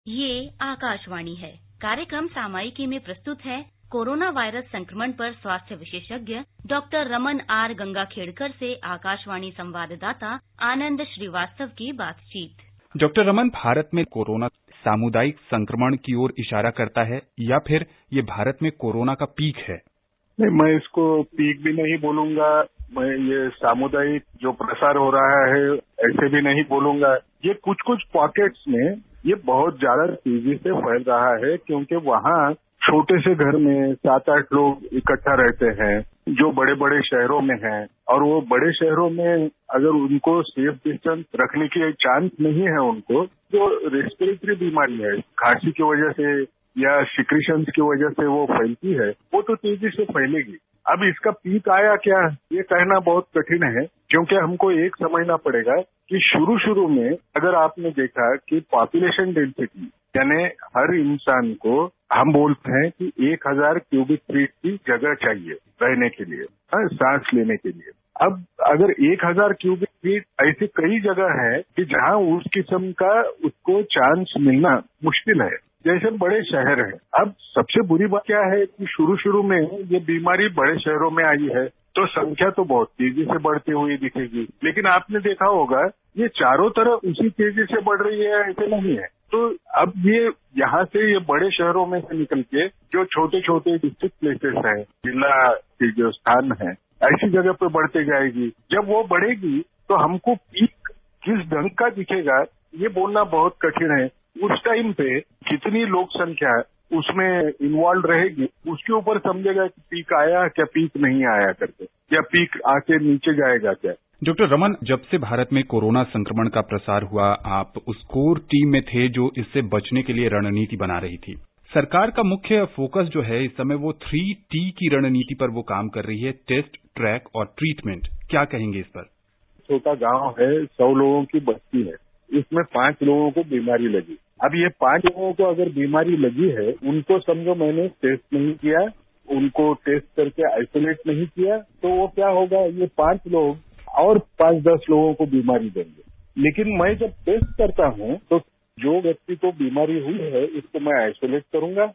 ये आकाशवाणी है। कार्यक्रम सामायिकी में प्रस्तुत है कोरोना वायरस संक्रमण पर स्वास्थ्य विशेषज्ञ डॉक्टर रमन आर गंगाखेड़कर से आकाशवाणी संवाददाता आनंद श्रीवास्तव की बातचीत। डॉक्टर रमन, भारत में कोरोना सामुदायिक संक्रमण की ओर इशारा करता है या फिर ये भारत में कोरोना का पीक है? नहीं, मैं इसको पीक भी नहीं बोलूंगा, मैं ये सामुदायिक जो प्रसार हो रहा है ऐसे भी नहीं बोलूंगा। ये कुछ पॉकेट्स में ये बहुत ज्यादा तेजी से फैल रहा है, क्योंकि वहाँ छोटे से घर में 7-8 लोग इकट्ठा रहते हैं जो बड़े बड़े शहरों में हैं, और वो बड़े शहरों में अगर उनको सेफ डिस्टेंस रखने की चांस नहीं है, उनको जो रेस्पिरेटरी बीमारी है, खांसी की वजह से या सिक्रीशंस की वजह से वो फैलती है, वो तो तेजी से फैलेगी। अब इसका पीक आया क्या, ये कहना बहुत कठिन है, क्योंकि हमको एक समझना पड़ेगा कि शुरू में अगर आपने देखा कि पॉपुलेशन डेंसिटी यानी हर इंसान को हम बोलते हैं कि 1000 क्यूबिक फीट की जगह चाहिए रहने के लिए, सांस लेने के लिए। अब अगर 1000 क्यूबिक फीट ऐसी कई जगह है कि जहां उस किस्म का उसको चांस मिलना मुश्किल है, जैसे बड़े शहर हैं। अब सबसे बुरी बात क्या है कि शुरू में ये बीमारी बड़े शहरों में आई है तो संख्या तो बहुत तेजी से बढ़ती हुई दिखेगी, लेकिन आपने देखा होगा ये चारों तरफ उसी तेजी से बढ़ रही है, ऐसे नहीं है। तो अब ये यहाँ से ये बड़े शहरों में से निकल के जो छोटे छोटे डिस्ट्रिक्ट प्लेसेस हैं, जिला के जो स्थान है, ऐसी जगह पे बढ़ते जाएगी। जब वो बढ़ेगी तो हमको पीक किस ढंग का दिखेगा ये बोलना बहुत कठिन है। उस टाइम पे कितनी लोक संख्या उसमें इन्वॉल्व रहेगी, उसके ऊपर समझेगा कि पीक आया क्या, पीक नहीं आया करके, या पीक आके नीचे जाएगा क्या। डॉक्टर रमन, जब से भारत में कोरोना संक्रमण का प्रसार हुआ, आप उस कोर टीम में थे जो इससे बचने के लिए रणनीति बना रही थी। सरकार का मुख्य फोकस जो है इस समय वो 3T की रणनीति पर वो काम कर रही है, टेस्ट, ट्रैक और ट्रीटमेंट। क्या कहेंगे इस पर? छोटा गांव है, 100 लोगों की बस्ती है, इसमें 5 लोगों को बीमारी लगी। अब ये 5 लोगों को अगर बीमारी लगी है, उनको समझो मैंने टेस्ट नहीं किया, उनको टेस्ट करके आइसोलेट नहीं किया, तो वो क्या होगा, ये 5 लोग और 5-10 लोगों को बीमारी देंगे। लेकिन मैं जब टेस्ट करता हूँ तो जो व्यक्ति को बीमारी हुई है उसको मैं आइसोलेट करूंगा,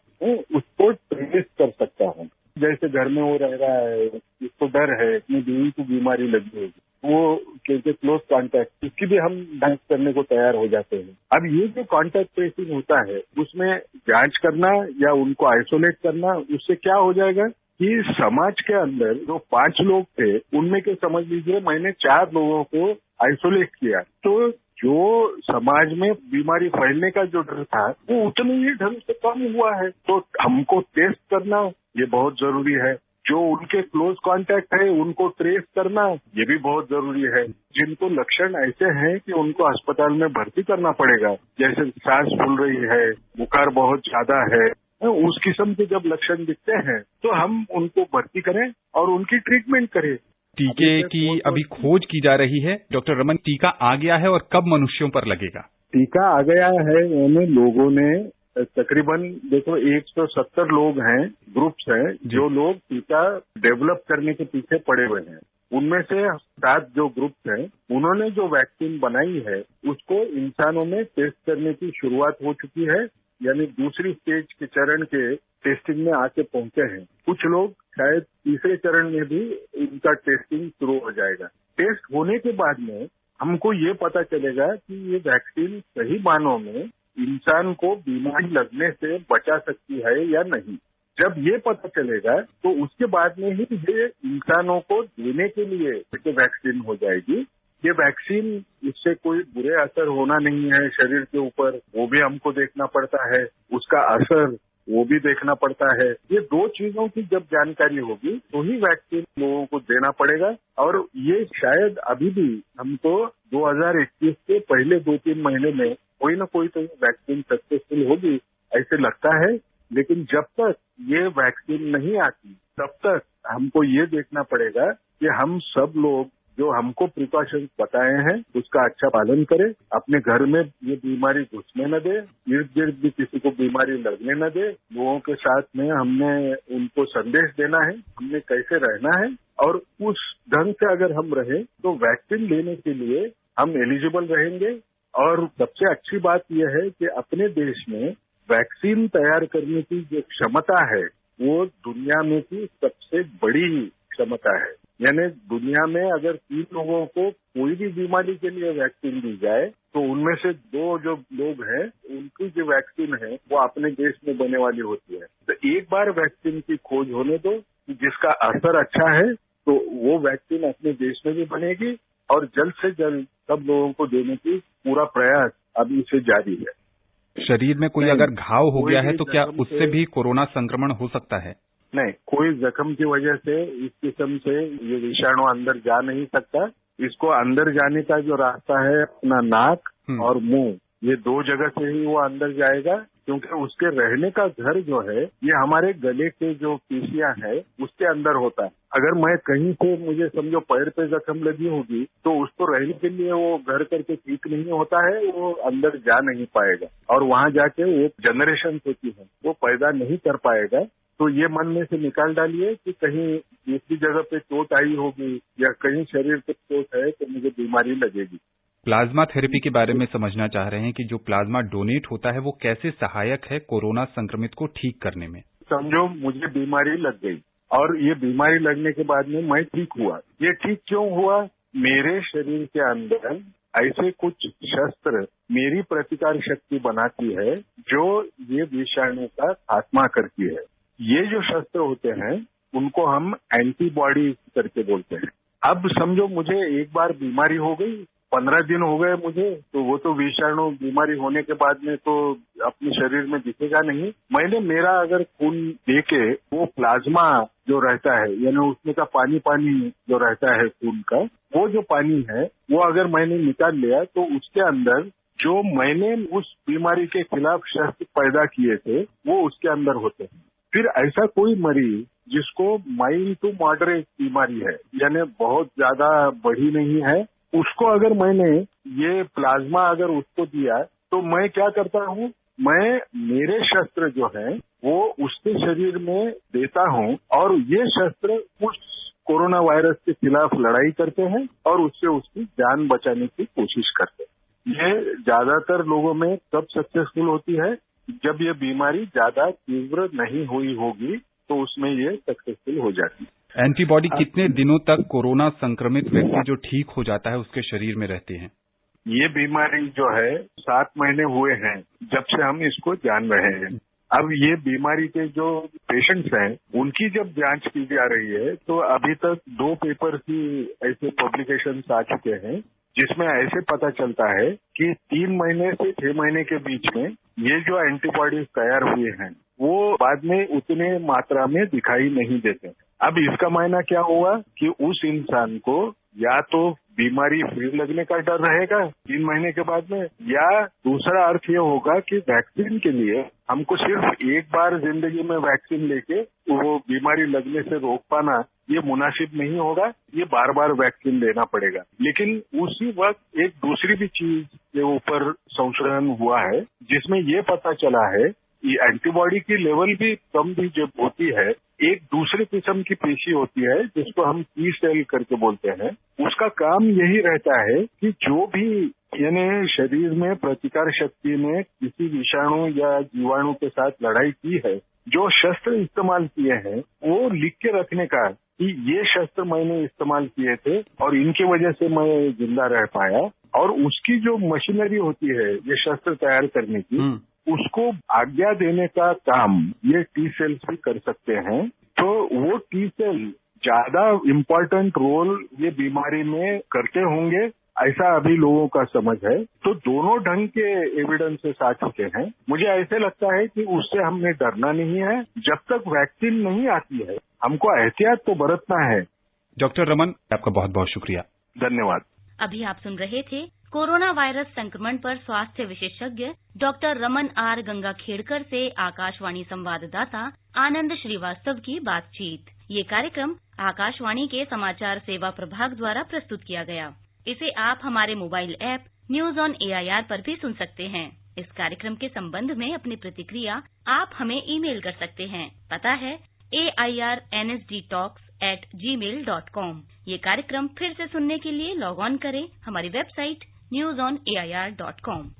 उसको ट्रेस कर सकता हूँ। जैसे घर में वो रह रहा है, उसको डर है अपनी बीवी को बीमारी लगी होगी, वो क्योंकि क्लोज कॉन्टैक्ट, इसकी भी हम जांच करने को तैयार हो जाते हैं। अब ये जो कॉन्टैक्ट ट्रेसिंग होता है उसमें जांच करना या उनको आइसोलेट करना, उससे क्या हो जाएगा कि समाज के अंदर जो 5 लोग थे उनमें के समझ लीजिए मैंने 4 लोगों को आइसोलेट किया, तो जो समाज में बीमारी फैलने का जो डर था वो उतने ही ढंग से कम हुआ है। तो हमको टेस्ट करना ये बहुत जरूरी है, जो उनके क्लोज कॉन्टैक्ट है उनको ट्रेस करना ये भी बहुत जरूरी है। जिनको लक्षण ऐसे हैं कि उनको अस्पताल में भर्ती करना पड़ेगा, जैसे सांस फूल रही है, बुखार बहुत ज्यादा है, उस किस्म के जब लक्षण दिखते हैं तो हम उनको भर्ती करें और उनकी ट्रीटमेंट करें। टीके की अभी खोज की जा रही है। डॉक्टर रमन, टीका आ गया है और कब मनुष्यों पर लगेगा? टीका आ गया है, उन्हें लोगों ने तकरीबन देखो 170 लोग हैं, ग्रुप्स हैं जो लोग टीका डेवलप करने के पीछे पड़े हुए हैं। उनमें से 7 जो ग्रुप्स हैं उन्होंने जो वैक्सीन बनाई है उसको इंसानों में टेस्ट करने की शुरुआत हो चुकी है, यानी दूसरी स्टेज के चरण के टेस्टिंग में आके पहुंचे हैं। कुछ लोग शायद तीसरे चरण में भी इनका टेस्टिंग शुरू हो जाएगा। टेस्ट होने के बाद में हमको ये पता चलेगा कि ये वैक्सीन सही मानों में इंसान को बीमारी लगने से बचा सकती है या नहीं। जब ये पता चलेगा तो उसके बाद में ही ये इंसानों को देने के लिए वैक्सीन हो जाएगी। ये वैक्सीन इससे कोई बुरे असर होना नहीं है शरीर के ऊपर, वो भी हमको देखना पड़ता है, उसका असर वो भी देखना पड़ता है। ये 2 चीजों की जब जानकारी होगी तो ही वैक्सीन लोगों को देना पड़ेगा, और ये शायद अभी भी हमको 2021 के पहले 2-3 महीने में कोई ना कोई तो वैक्सीन सक्सेसफुल होगी ऐसे लगता है। लेकिन जब तक ये वैक्सीन नहीं आती तब तक हमको ये देखना पड़ेगा कि हम सब लोग जो हमको प्रिकॉशंस बताए हैं उसका अच्छा पालन करें, अपने घर में ये बीमारी घुसने न दे, इर्द गिर्द भी किसी को बीमारी लगने न दे। लोगों के साथ में हमने उनको संदेश देना है हमने कैसे रहना है, और उस ढंग से अगर हम रहें तो वैक्सीन लेने के लिए हम एलिजिबल रहेंगे और सबसे अच्छी बात यह है कि अपने देश में वैक्सीन तैयार करने की जो क्षमता है वो दुनिया में की सबसे बड़ी क्षमता है। यानी दुनिया में अगर 3 लोगों को कोई भी बीमारी के लिए वैक्सीन दी जाए तो उनमें से 2 जो लोग हैं उनकी जो वैक्सीन है वो अपने देश में बनने वाली होती है। तो एक बार वैक्सीन की खोज होने दो, जिसका असर अच्छा है तो वो वैक्सीन अपने देश में भी बनेगी और जल्द से जल्द सब लोगों को देने की पूरा प्रयास अभी से जारी है। शरीर में कोई अगर घाव हो गया है तो क्या उससे भी कोरोना संक्रमण हो सकता है? नहीं, कोई जख्म की वजह से इस किस्म से ये विषाणु अंदर जा नहीं सकता। इसको अंदर जाने का जो रास्ता है अपना नाक और मुंह, ये 2 जगह से ही वो अंदर जाएगा, क्योंकि उसके रहने का घर जो है ये हमारे गले के जो पेशियां है उसके अंदर होता है। अगर मैं कहीं से मुझे समझो पैर पे जख्म लगी होगी तो उसको रहने के लिए वो घर करके ठीक नहीं होता है, वो अंदर जा नहीं पाएगा और वहां जाके वो जनरेशन होती है वो पैदा नहीं कर पाएगा। तो ये मन में से निकाल डालिए कि कहीं दूसरी जगह पे चोट आई होगी या कहीं शरीर पे चोट है तो मुझे बीमारी लगेगी। प्लाज्मा थेरेपी के बारे में समझना चाह रहे हैं कि जो प्लाज्मा डोनेट होता है वो कैसे सहायक है कोरोना संक्रमित को ठीक करने में? समझो मुझे बीमारी लग गई और ये बीमारी लगने के बाद में मैं ठीक हुआ। ये ठीक क्यों हुआ? मेरे शरीर के अंदर ऐसे कुछ शस्त्र मेरी प्रतिकार शक्ति बनाती है जो ये विषाणु का खात्मा करती है। ये जो शस्त्र होते हैं उनको हम एंटीबॉडी करके बोलते हैं। अब समझो मुझे एक बार बीमारी हो गई, 15 दिन हो गए मुझे, तो वो तो विषाणु बीमारी होने के बाद में तो अपने शरीर में दिखेगा नहीं। मैंने मेरा अगर खून देके वो प्लाज्मा जो रहता है यानी उसमें का पानी जो रहता है खून का, वो जो पानी है वो अगर मैंने निकाल लिया तो उसके अंदर जो मैंने उस बीमारी के खिलाफ शस्त्र पैदा किए थे वो उसके अंदर होते हैं। फिर ऐसा कोई मरीज जिसको माइल्ड टू मॉडरेट बीमारी है यानी बहुत ज्यादा बढ़ी नहीं है, उसको अगर मैंने ये प्लाज्मा अगर उसको दिया तो मैं क्या करता हूँ, मैं मेरे शस्त्र जो है वो उसके शरीर में देता हूँ और ये शस्त्र उस कोरोना वायरस के खिलाफ लड़ाई करते हैं और उससे उसकी जान बचाने की कोशिश करते हैं। ये ज्यादातर लोगों में कब सक्सेसफुल होती है? जब ये बीमारी ज्यादा तीव्र नहीं हुई होगी तो उसमें ये सक्सेसफुल हो जाती है। एंटीबॉडी कितने दिनों तक कोरोना संक्रमित व्यक्ति जो ठीक हो जाता है उसके शरीर में रहते हैं? ये बीमारी जो है 7 महीने हुए हैं जब से हम इसको जान रहे हैं। अब ये बीमारी के जो पेशेंट्स हैं उनकी जब जांच की जा रही है तो अभी तक 2 पेपर ही ऐसे पब्लिकेशंस आ चुके हैं जिसमें ऐसे पता चलता है कि 3 महीने से 6 महीने के बीच में ये जो एंटीबॉडीज तैयार हुए हैं वो बाद में उतने मात्रा में दिखाई नहीं देते। अब इसका मायना क्या हुआ कि उस इंसान को या तो बीमारी फिर लगने का डर रहेगा 3 महीने के बाद में, या दूसरा अर्थ ये होगा कि वैक्सीन के लिए हमको सिर्फ एक बार जिंदगी में वैक्सीन लेके वो बीमारी लगने से रोक पाना ये मुनासिब नहीं होगा, ये बार बार वैक्सीन लेना पड़ेगा। लेकिन उसी वक्त एक दूसरी भी चीज के ऊपर संशोधन हुआ है जिसमें ये पता चला है कि एंटीबॉडी की लेवल भी कम भी जब होती है, एक दूसरे किस्म की पेशी होती है जिसको हम टी सेल करके बोलते हैं, उसका काम यही रहता है कि जो भी यानी शरीर में प्रतिकार शक्ति ने किसी विषाणु या जीवाणु के साथ लड़ाई की है, जो शस्त्र इस्तेमाल किए हैं वो लिख के रखने का कि ये शस्त्र मैंने इस्तेमाल किए थे और इनकी वजह से मैं जिंदा रह पाया, और उसकी जो मशीनरी होती है ये शस्त्र तैयार करने की, उसको आज्ञा देने का काम ये टी सेल्स भी कर सकते हैं। तो वो टी सेल ज्यादा इम्पोर्टेंट रोल ये बीमारी में करते होंगे ऐसा अभी लोगों का समझ है। तो दोनों ढंग के एविडेंसेस आ चुके हैं। मुझे ऐसे लगता है कि उससे हमें डरना नहीं है। जब तक वैक्सीन नहीं आती है हमको एहतियात तो बरतना है। डॉक्टर रमन, आपका बहुत बहुत शुक्रिया। धन्यवाद। अभी आप सुन रहे थे कोरोना वायरस संक्रमण पर स्वास्थ्य विशेषज्ञ डॉक्टर रमन आर गंगाखेड़कर से आकाशवाणी संवाददाता आनंद श्रीवास्तव की बातचीत। ये कार्यक्रम आकाशवाणी के समाचार सेवा प्रभाग द्वारा प्रस्तुत किया गया। इसे आप हमारे mobile app news on AIR पर भी सुन सकते हैं। इस कार्यक्रम के संबंध में अपनी प्रतिक्रिया आप हमें ईमेल कर सकते हैं। पता है airnsdtalks@gmail.com। ये कार्यक्रम फिर से सुनने के लिए लॉग ऑन करें हमारी वेबसाइट newsonair.com